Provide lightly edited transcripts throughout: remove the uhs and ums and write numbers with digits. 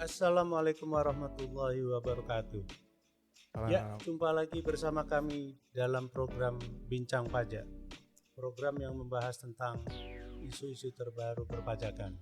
Assalamualaikum warahmatullahi wabarakatuh. Ya, Salam. jumpa lagi bersama kami dalam program Bincang Pajak. Program yang membahas tentang isu-isu terbaru perpajakan.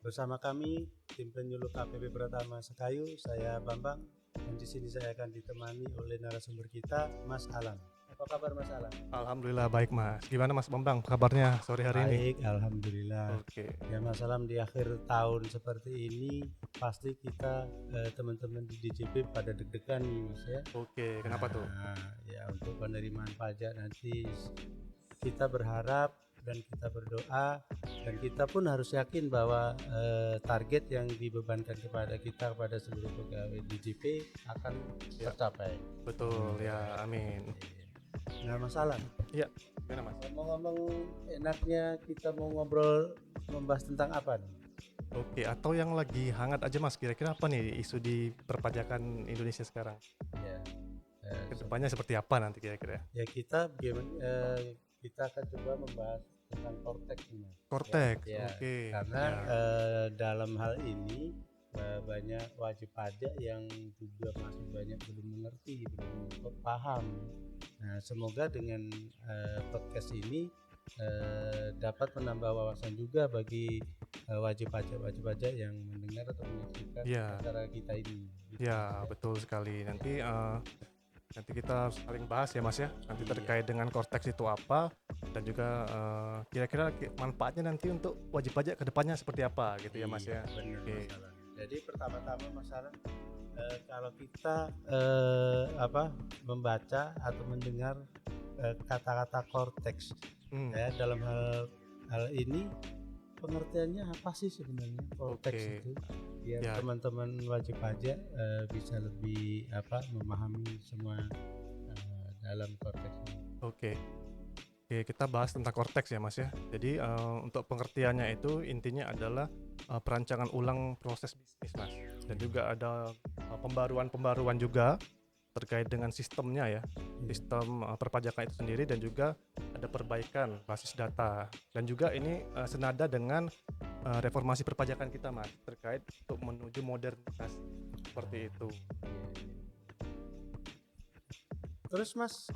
Bersama kami, tim penyuluh KPP Pratama Sekayu, saya Bambang, dan di sini saya akan ditemani oleh narasumber kita, Mas Alam. Apa kabar Mas Alam? Alhamdulillah baik Mas. Gimana Mas Bambang kabarnya sore hari ini? Baik, alhamdulillah. Oke. Ya Mas Alam, di akhir tahun seperti ini pasti kita teman-teman di DJP pada deg-degan nih Mas ya. Oke, kenapa tuh? Ya untuk penerimaan pajak nanti kita berharap dan kita berdoa dan kita pun harus yakin bahwa target yang dibebankan kepada seluruh pegawai DJP akan tercapai. Betul ya, amin. Nah masalah. Iya, gimana Mas? Ngomong-ngomong, enaknya kita mau ngobrol membahas tentang apa nih? Oke, atau yang lagi hangat aja Mas, kira-kira apa nih isu di perpajakan Indonesia sekarang? Ya, Kedepannya seperti apa nanti kira-kira? ya kita kita akan coba membahas tentang Cortex nih Mas. Cortex, Ya, oke. karena Ya. dalam hal ini banyak wajib pajak yang juga masih banyak belum mengerti, belum paham. Nah, semoga dengan podcast ini dapat menambah wawasan juga bagi wajib pajak yang mendengar atau menyaksikan acara kita ini. Gitu, ya, betul sekali. Nanti kita saling bahas ya Mas ya. Nanti terkait dengan Cortex itu apa dan juga kira-kira manfaatnya nanti untuk wajib pajak kedepannya seperti apa gitu ya Mas ya. Benar, Oke. Masalah. Jadi pertama-tama masalah kalau kita membaca atau mendengar kata-kata Cortex ya dalam hal ini pengertiannya apa sih sebenarnya Cortex itu biar teman-teman wajib pajak bisa lebih memahami semua dalam Cortex ini. Oke, kita bahas tentang Cortex ya Mas ya. Jadi untuk pengertiannya itu intinya adalah perancangan ulang proses bisnis Mas. Dan juga ada pembaruan juga terkait dengan sistemnya ya, sistem perpajakan itu sendiri, dan juga ada perbaikan basis data, dan juga ini senada dengan reformasi perpajakan kita Mas, terkait untuk menuju modernitas seperti itu. Terus Mas,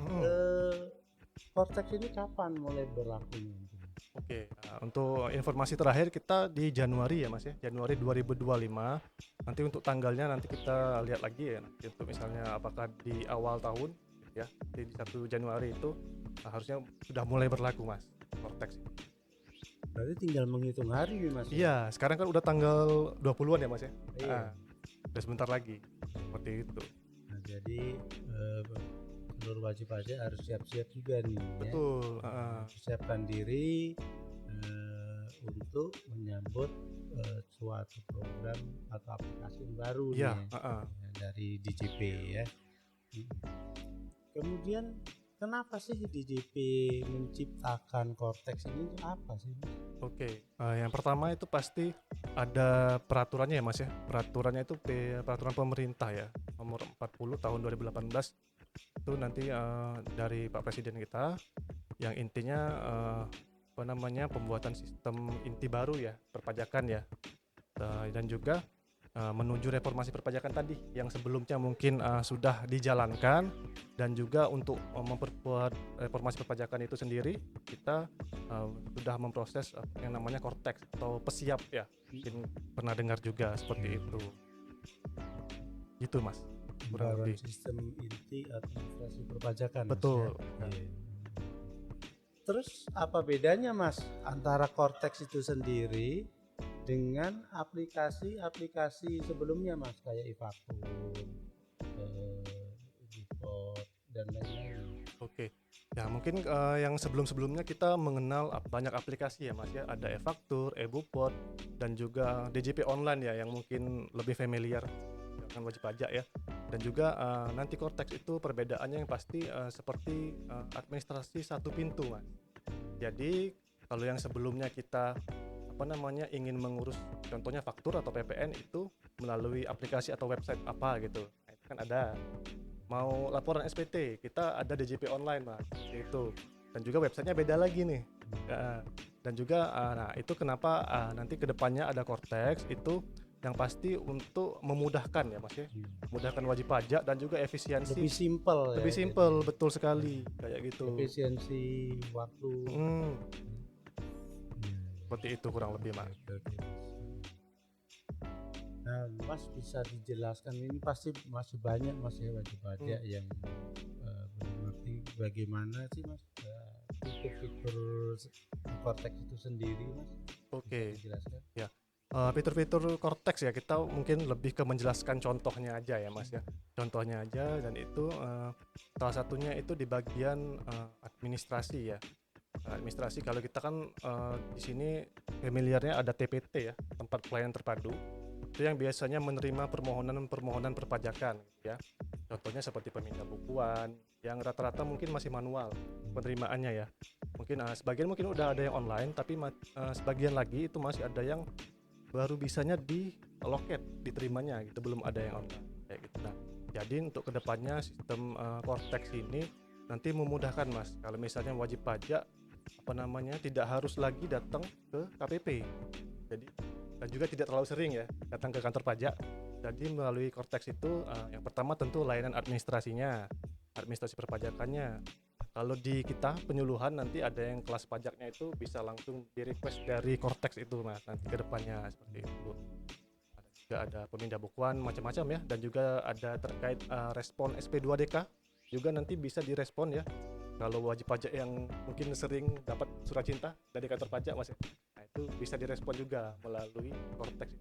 Cortex ini kapan mulai berlakunya? Oke, untuk informasi terakhir kita di Januari ya Mas ya, Januari 2025. Nanti untuk tanggalnya nanti kita lihat lagi ya. Untuk misalnya apakah di awal tahun ya, di 1 Januari itu harusnya sudah mulai berlaku Mas, Cortex. Berarti tinggal menghitung hari nih Mas. Iya, sekarang kan udah tanggal 20-an ya Mas ya. Iya. Udah sebentar lagi. Seperti itu. Nah, jadi seluruh wajib pajak harus siap-siap juga nih. Betul. Siapkan diri untuk menyambut suatu program atau aplikasi yang baru nih dari DJP ya. Kemudian kenapa sih DJP menciptakan Cortex ini, apa sih? Oke, yang pertama itu pasti ada peraturannya ya Mas ya. Peraturannya itu peraturan pemerintah ya, nomor 40 tahun 2018. Itu nanti dari Pak Presiden kita, yang intinya pembuatan sistem inti baru ya, perpajakan ya, dan juga menuju reformasi perpajakan tadi yang sebelumnya mungkin sudah dijalankan, dan juga untuk memperkuat reformasi perpajakan itu sendiri kita sudah memproses yang namanya Cortex atau pesiap ya, mungkin pernah dengar juga seperti itu. Gitu Mas, kurang lebih. Sistem inti administrasi perpajakan. Betul. Terus apa bedanya Mas antara Cortex itu sendiri dengan aplikasi sebelumnya Mas, kayak e-faktur, e-report dan lain-lain? Oke, ya mungkin yang sebelumnya kita mengenal banyak aplikasi ya Mas ya, ada e-faktur, e-bupot, dan juga DJP online ya, yang mungkin lebih familiar dengan wajib pajak ya. Dan juga nanti Cortex itu perbedaannya yang pasti seperti administrasi satu pintu Mas. Jadi kalau yang sebelumnya kita ingin mengurus contohnya faktur atau PPN itu melalui aplikasi atau website apa gitu, nah, itu kan ada. Mau laporan SPT kita ada DJP online Mas, itu. Dan juga websitenya beda lagi nih. Dan juga nah itu kenapa nanti kedepannya ada Cortex itu yang pasti untuk memudahkan ya Mas ya, memudahkan wajib pajak dan juga efisiensi. Lebih simpel ya. Lebih simpel, betul sekali kayak gitu. Efisiensi waktu. Hmm, Iya. seperti itu kurang lebih Mas. Oke, Mas. Nah, Mas bisa dijelaskan, ini pasti masih banyak Mas ya wajib pajak yang belum ngerti bagaimana sih Mas fitur-fitur Cortex itu sendiri Mas. Oke. Bisa dijelaskan? Ya. Fitur-fitur Cortex ya, kita mungkin lebih ke menjelaskan contohnya aja ya Mas ya. Contohnya aja, dan itu salah satunya itu di bagian administrasi ya. Administrasi, kalau kita kan di sini familiarnya ada TPT ya, tempat pelayanan terpadu. Itu yang biasanya menerima permohonan perpajakan ya. Contohnya seperti pemindahan yang rata-rata mungkin masih manual penerimaannya ya. Mungkin sebagian mungkin udah ada yang online, tapi sebagian lagi itu masih ada yang baru bisanya di loket diterimanya gitu, belum ada yang online kayak gitu. Nah, jadi untuk kedepannya sistem Cortex ini nanti memudahkan Mas, kalau misalnya wajib pajak tidak harus lagi datang ke KPP. Jadi dan juga tidak terlalu sering ya datang ke kantor pajak. Jadi melalui Cortex itu yang pertama tentu layanan administrasinya, administrasi perpajakannya. Kalau di kita penyuluhan nanti ada yang kelas pajaknya itu bisa langsung di request dari Cortex itu Mas, nanti ke depannya seperti itu. Juga ada pemindah bukuan macam-macam ya, dan juga ada terkait respon SP2DK juga nanti bisa direspon ya. Kalau wajib pajak yang mungkin sering dapat surat cinta dari kantor pajak Mas, nah itu bisa direspon juga melalui Cortex.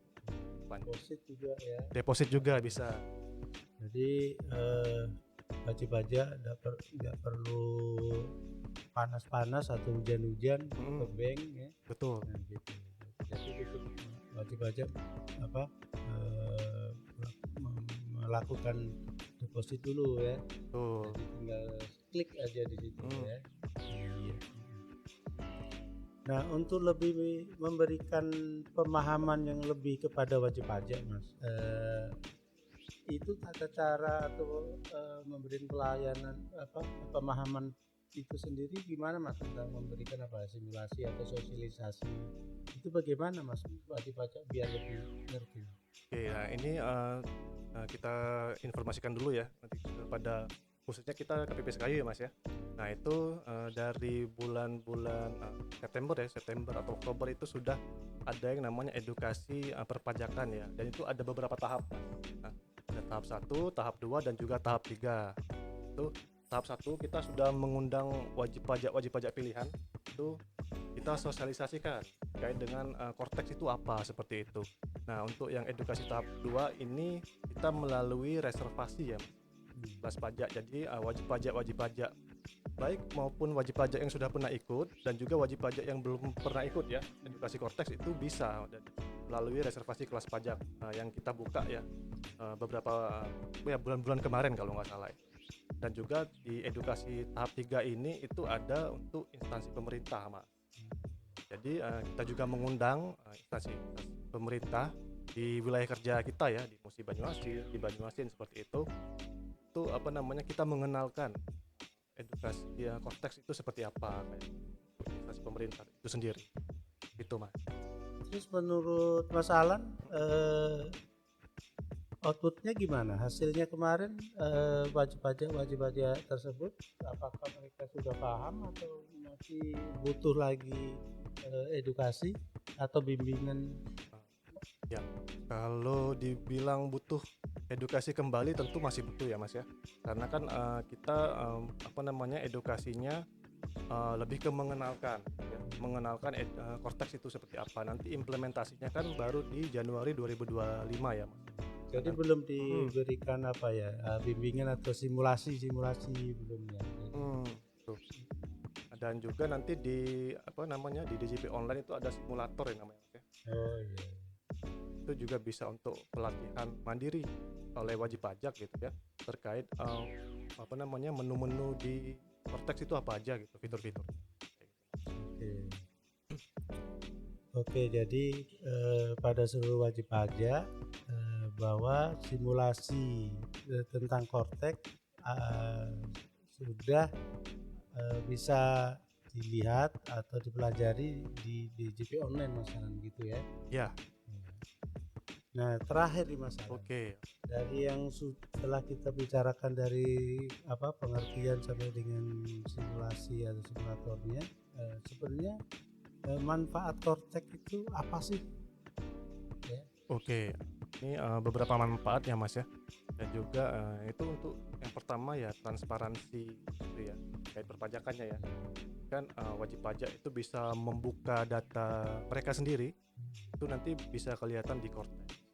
Deposit juga ya. Deposit juga bisa. Jadi wajib pajak nggak perlu panas-panas atau hujan-hujan ke bank ya. Betul. Nah, gitu. Jadi itu wajib pajak melakukan deposit dulu ya. Betul. Jadi tinggal klik aja di situ ya. Iya. Nah, untuk lebih memberikan pemahaman yang lebih kepada wajib pajak Mas, itu tata cara atau memberikan pelayanan pemahaman itu sendiri gimana Mas, tentang memberikan simulasi atau sosialisasi itu bagaimana Mas wajib pajak biar lebih ngerti? Oke, nah ini kita informasikan dulu ya nanti kepada khususnya kita KPPSKY ya Mas ya. Nah itu dari bulan-bulan September atau Oktober itu sudah ada yang namanya edukasi perpajakan ya, dan itu ada beberapa tahap. Nah, ada tahap 1, tahap 2 dan juga tahap 3. Itu tahap 1 kita sudah mengundang wajib pajak pilihan, itu kita sosialisasikan terkait dengan Cortex itu apa, seperti itu. Nah untuk yang edukasi tahap 2 ini kita melalui reservasi ya kelas pajak. Jadi wajib pajak baik maupun wajib pajak yang sudah pernah ikut dan juga wajib pajak yang belum pernah ikut ya edukasi Cortex itu bisa, dan melalui reservasi kelas pajak yang kita buka ya beberapa bulan-bulan kemarin kalau nggak salah. Dan juga di edukasi tahap 3 ini itu ada untuk instansi pemerintah Mas. Jadi kita juga mengundang instansi pemerintah di wilayah kerja kita ya, di Musi Banyuasin, di Banyuasin seperti itu kita mengenalkan edukasi ya Cortex itu seperti apa, kayak instansi pemerintah itu sendiri itu Mas. Terus menurut Mas Alan outputnya gimana? Hasilnya kemarin wajib pajak tersebut, apakah mereka sudah paham atau masih butuh lagi edukasi atau bimbingan? Ya, kalau dibilang butuh edukasi kembali tentu masih butuh ya Mas ya, karena kan kita edukasinya lebih ke mengenalkan Cortex itu seperti apa. Nanti implementasinya kan baru di Januari 2025 ya Mas. Jadi belum diberikan bimbingan atau simulasi belum ya. Tuh. Dan juga nanti di di DJP online itu ada simulator yang namanya Mas ya. Oh iya. Itu juga bisa untuk pelatihan mandiri oleh wajib pajak gitu ya, terkait menu-menu di Cortex itu apa aja gitu, fitur-fitur. Oke, jadi pada seluruh wajib pajak bahwa simulasi tentang Cortex sudah bisa dilihat atau dipelajari di DJP online Mas gitu ya. Ya. Nah, terakhir di masalah Oke. dari yang setelah kita bicarakan dari pengertian sampai dengan simulasi atau simulatornya, sebenarnya manfaat Cortex itu apa sih? Ya. Oke, ini beberapa manfaat ya Mas ya, dan juga itu untuk yang pertama ya transparansi gitu ya, terkait perpajakannya ya. Kan wajib pajak itu bisa membuka data mereka sendiri, itu nanti bisa kelihatan di Cortex.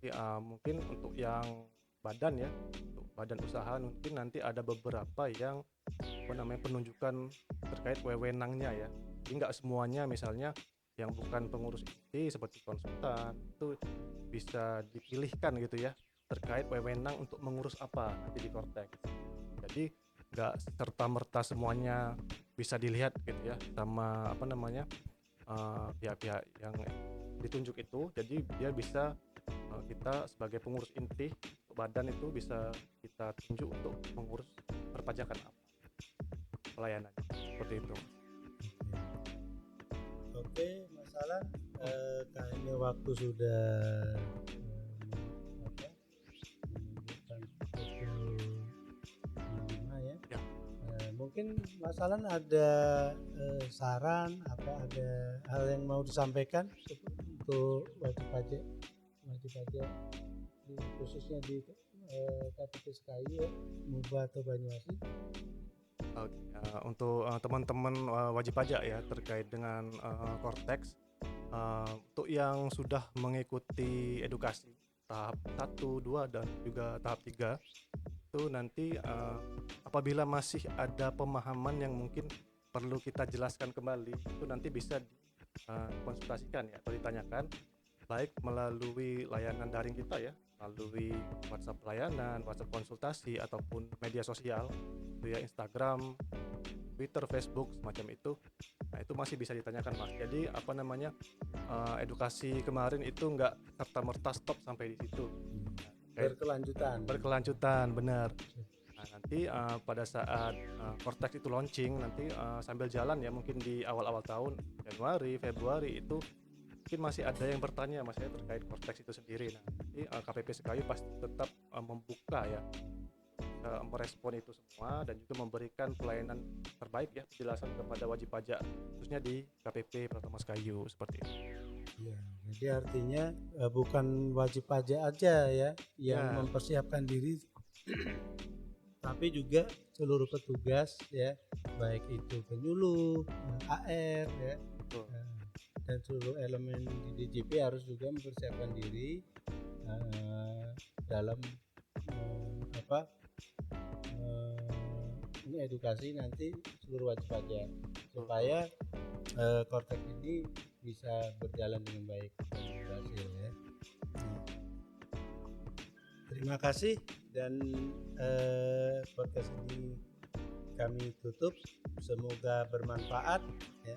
Jadi mungkin untuk yang badan ya, untuk badan usaha mungkin nanti ada beberapa yang penunjukan terkait wewenangnya ya. Jadi nggak semuanya misalnya yang bukan pengurus inti seperti konsultan itu bisa dipilihkan gitu ya terkait wewenang untuk mengurus apa nanti di Cortex. Jadi nggak serta merta semuanya bisa dilihat gitu ya sama pihak-pihak yang ditunjuk itu. Jadi dia bisa kita sebagai pengurus inti badan itu bisa kita tunjuk untuk mengurus perpajakan apa pelayanan seperti itu. Oke, masalah kayaknya waktu sudah menunjukkan pukul 5 ya. Ya. Mungkin masalah ada saran ada hal yang mau disampaikan untuk wajib pajak khususnya di KTP Sekayu ya, Muba atau Banyuasi. Oke, untuk teman-teman wajib pajak ya terkait dengan Cortex, untuk yang sudah mengikuti edukasi tahap 1, 2 dan juga tahap 3 itu nanti apabila masih ada pemahaman yang mungkin perlu kita jelaskan kembali itu nanti bisa dikonsultasikan ya atau ditanyakan baik melalui layanan daring kita ya, melalui WhatsApp layanan, WhatsApp konsultasi ataupun media sosial itu ya, Instagram, Twitter, Facebook semacam itu. Nah, itu masih bisa ditanyakan Mas. Jadi edukasi kemarin itu nggak serta-merta stop sampai di situ. Berkelanjutan, benar. Nah, nanti pada saat Cortex itu launching nanti sambil jalan ya mungkin di awal-awal tahun Januari, Februari itu mungkin masih ada yang bertanya Mas ya terkait Cortex itu sendiri. Nah, nanti KPP Sekayu pasti tetap membuka ya, merespon itu semua dan juga memberikan pelayanan terbaik ya, penjelasan kepada wajib pajak khususnya di KPP Pratama Sekayu seperti itu. Ya, jadi artinya bukan wajib pajak aja ya yang mempersiapkan diri, tapi juga seluruh petugas ya, baik itu penyuluh, AR ya, dan seluruh elemen di DJP harus juga mempersiapkan diri dalam ini edukasi nanti seluruh wajib pajak supaya Cortex ini bisa berjalan dengan baik dan berhasil ya. Terima kasih dan podcast ini kami tutup, semoga bermanfaat ya.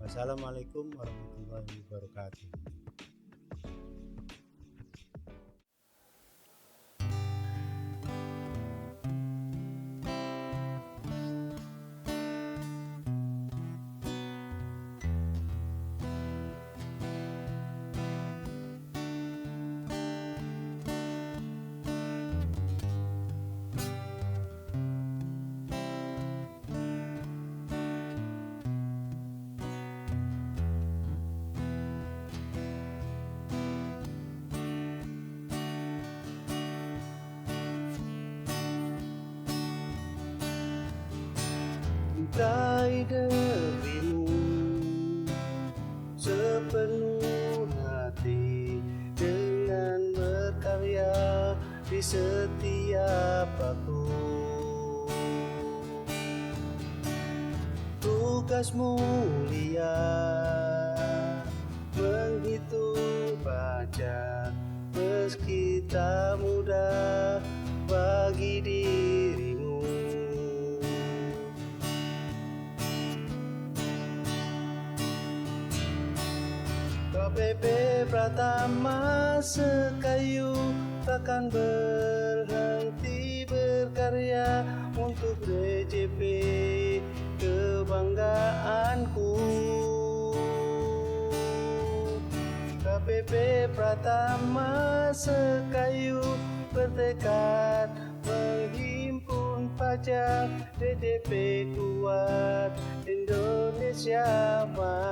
Wassalamualaikum warahmatullahi wabarakatuh. Cintai dirimu sepenuh hati dengan berkarya di setiap waktu. Tugas mulia menghitung pajak meski tak mudah bagi dirimu. KPP Pratama Sekayu takkan berhenti berkarya untuk DJP kebanggaanku. KPP Pratama Sekayu bertekad menghimpun pajak, DJP kuat, Indonesia maju.